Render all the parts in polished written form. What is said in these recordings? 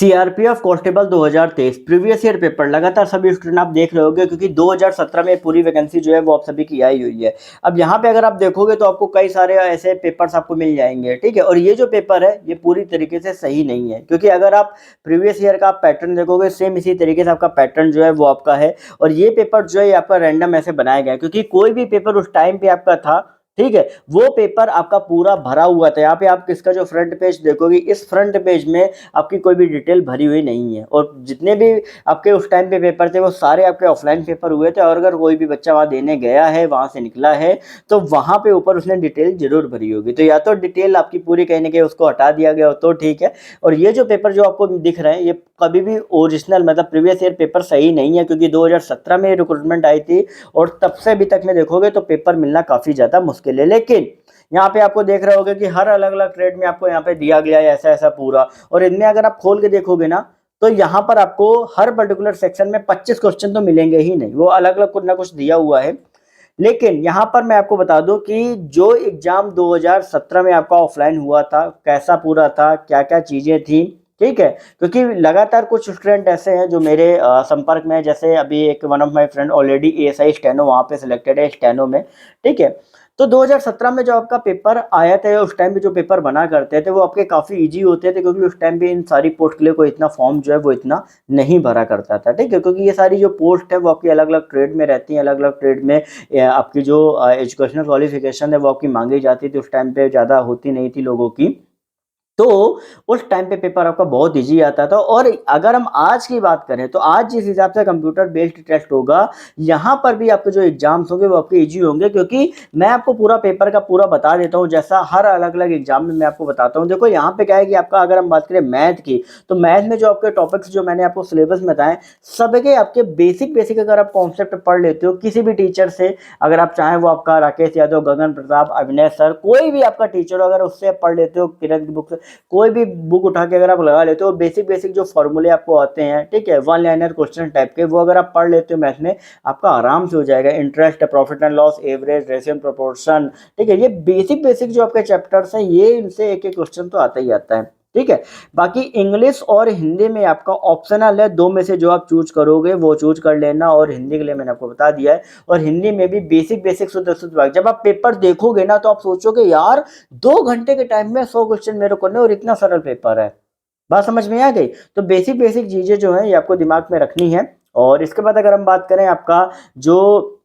CRPF constable 2023 previous year paper लगातार सभी student आप देख रहे होंगे, क्योंकि 2017 में पूरी वैकेंसी जो है वो आप सभी की आई हुई है। अब यहाँ पे अगर आप देखोगे तो आपको कई सारे ऐसे पेपर्स आपको मिल जाएंगे, ठीक है। और ये जो पेपर है ये पूरी तरीके से सही नहीं है, क्योंकि अगर आप प्रीवियस ईयर का पैटर्न देखोगे सेम इसी तरीके से आपका पैटर्न जो है वो आपका है। और ये पेपर जो है आपका रैंडम ऐसे बनाया गया है, क्योंकि कोई भी पेपर उस टाइम पे आपका था, ठीक है, वो पेपर आपका पूरा भरा हुआ था। यहाँ पे आप इसका जो फ्रंट पेज देखोगे, इस फ्रंट पेज में आपकी कोई भी डिटेल भरी हुई नहीं है। और जितने भी आपके उस टाइम पे पेपर थे वो सारे आपके ऑफलाइन पेपर हुए थे। और अगर कोई भी बच्चा वहाँ देने गया है, वहाँ से निकला है, तो वहाँ पे ऊपर उसने डिटेल जरूर भरी होगी। तो या तो डिटेल आपकी पूरी कहीं ना कहीं उसको हटा दिया गया हो तो ठीक है। और ये जो पेपर जो आपको दिख रहे हैं ये कभी भी ओरिजिनल मतलब प्रीवियस ईयर पेपर सही नहीं है, क्योंकि 2017 में रिक्रूटमेंट आई थी और तब से अभी तक में देखोगे तो पेपर मिलना काफ़ी ज़्यादा मुश्किल है। लेकिन यहाँ पे आपको देख रहे होगे कि हर अलग अलग ट्रेड में आपको यहाँ पे दिया गया है ऐसा ऐसा पूरा। और इनमें अगर आप खोल के देखोगे ना, तो यहाँ पर आपको हर पर्टिकुलर सेक्शन में 25 क्वेश्चन तो मिलेंगे ही नहीं, वो अलग अलग कुछ ना कुछ दिया हुआ है। लेकिन यहाँ पर मैं आपको बता दूं कि जो एग्जाम 2017 में आपका ऑफलाइन हुआ था, कैसा पूरा था, क्या क्या चीजें थी, ठीक है। क्योंकि लगातार कुछ स्टूडेंट ऐसे हैं जो मेरे संपर्क में है, जैसे अभी एक one of my friend already ASI steno वहाँ पे सिलेक्टेड है स्टेनो में, ठीक है। तो 2017 में जो आपका पेपर आया था, उस टाइम पे जो पेपर बना करते थे वो आपके काफ़ी इजी होते थे, क्योंकि उस टाइम पे इन सारी पोस्ट के लिए कोई इतना फॉर्म जो है वो इतना नहीं भरा करता था, ठीक है। क्योंकि ये सारी जो पोस्ट है वो आपकी अलग अलग ट्रेड में रहती हैं, अलग अलग ट्रेड में आपकी जो एजुकेशनल क्वालिफिकेशन है वो आपकी मांगी जाती थी, उस टाइम पे ज़्यादा होती नहीं थी लोगों की। तो उस टाइम पे पेपर आपका बहुत इजी आता था। और अगर हम आज की बात करें तो आज जिस हिसाब से कंप्यूटर बेस्ड टेस्ट होगा, यहाँ पर भी आपके जो एग्जाम्स होंगे वो आपके इजी होंगे, क्योंकि मैं आपको पूरा पेपर का पूरा बता देता हूँ, जैसा हर अलग अलग एग्जाम में मैं आपको बताता हूँ। देखो यहाँ पे क्या है कि आपका अगर हम बात करें मैथ की, तो मैथ में जो आपके टॉपिक्स जो मैंने आपको सिलेबस में बताए, सबके आपके बेसिक बेसिक अगर आप कॉन्सेप्ट पढ़ लेते हो किसी भी टीचर से, अगर आप चाहें वो आपका राकेश यादव, गगन प्रताप, अविनय सर, कोई भी आपका टीचर हो, अगर उससे पढ़ लेते हो, किरण की बुक से कोई भी बुक उठा के अगर आप लगा लेते हो, बेसिक बेसिक जो फॉर्मूले आपको आते हैं, ठीक है, वन लाइनर क्वेश्चन टाइप के, वो अगर आप पढ़ लेते हो मैथ में, आपका आराम से हो जाएगा। Interest, profit and loss, average, ratio and proportion, ठीक है, ये बेसिक बेसिक जो आपके चैप्टर्स हैं, ये इनसे एक एक क्वेश्चन तो आता ही आता है, ठीक है। बाकी इंग्लिश और हिंदी में आपका ऑप्शनल है, दो में से जो आप चूज करोगे वो चूज कर लेना। और हिंदी के लिए मैंने आपको बता दिया है। और हिंदी में भी बेसिक बेसिक शुद्ध शुद्ध वाक्य, जब आप पेपर देखोगे ना तो आप सोचोगे यार 2 घंटे के टाइम में 100 क्वेश्चन मेरे को करने और इतना सरल पेपर है। बात समझ में आ गई? तो बेसिक बेसिक चीजें जो है ये आपको दिमाग में रखनी है। और इसके बाद अगर हम बात करें आपका जो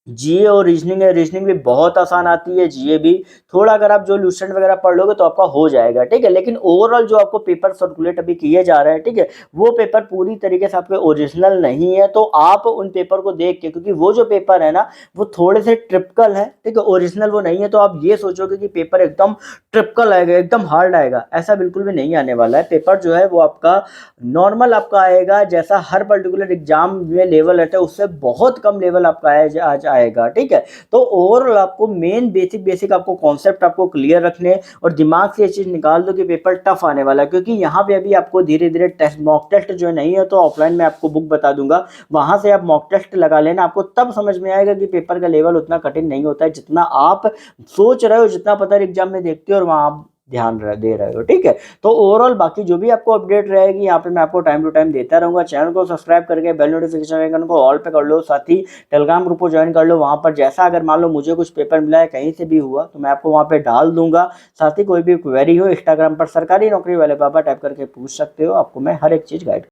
जीए और रीजनिंग है, रीजनिंग भी बहुत आसान आती है, जीए भी थोड़ा अगर आप जो लूसेंट वगैरह पढ़ लोगे तो आपका हो जाएगा, ठीक है। लेकिन ओवरऑल जो आपको पेपर सर्कुलेट अभी किए जा रहे हैं, ठीक है, वो पेपर पूरी तरीके से आपके ओरिजिनल नहीं है। तो आप उन पेपर को देख के, क्योंकि वो जो पेपर है ना वो थोड़े से ट्रिपिकल है, ठीक है, ओरिजिनल वो नहीं है, तो आप ये सोचोगे कि पेपर एकदम ट्रिपिकल आएगा, एकदम हार्ड आएगा, ऐसा बिल्कुल भी नहीं आने वाला है। पेपर जो है वो आपका नॉर्मल आपका आएगा, जैसा हर पर्टिकुलर एग्जाम में लेवल रहता है उससे बहुत कम लेवल आपका आज आएगा, ठीक है। तो ओवरऑल आपको मेन बेसिक बेसिक आपको कॉन्सेप्ट आपको क्लियर रखने और दिमाग से ये चीज निकाल दो कि पेपर टफ आने वाला है। क्योंकि यहाँ पे अभी आपको धीरे धीरे टेस्ट, मॉक टेस्ट जो नहीं है तो ऑफलाइन में आपको बुक बता दूंगा, वहां से आप मॉक टेस्ट लगा लेना, आपको तब समझ में आएगा कि पेपर का लेवल उतना कठिन नहीं होता है जितना आप सोच रहे हो, जितना पता एग्जाम में देखते हो और वहां आप ध्यान दे रहे हो, ठीक है। तो ओवरऑल बाकी जो भी आपको अपडेट रहेगी यहाँ पे मैं आपको टाइम टू टाइम देता रहूंगा। चैनल को सब्सक्राइब करके बेल नोटिफिकेशन आइकन को ऑल पे कर लो, साथ ही टेलीग्राम ग्रुप को ज्वाइन कर लो। वहां पर जैसा अगर मान लो मुझे कुछ पेपर मिला है कहीं से भी हुआ तो मैं आपको वहां पे डाल दूंगा। साथ ही कोई भी क्वेरी हो इंस्टाग्राम पर सरकारी नौकरी वाले पापा टाइप करके पूछ सकते हो, आपको मैं हर एक चीज गाइड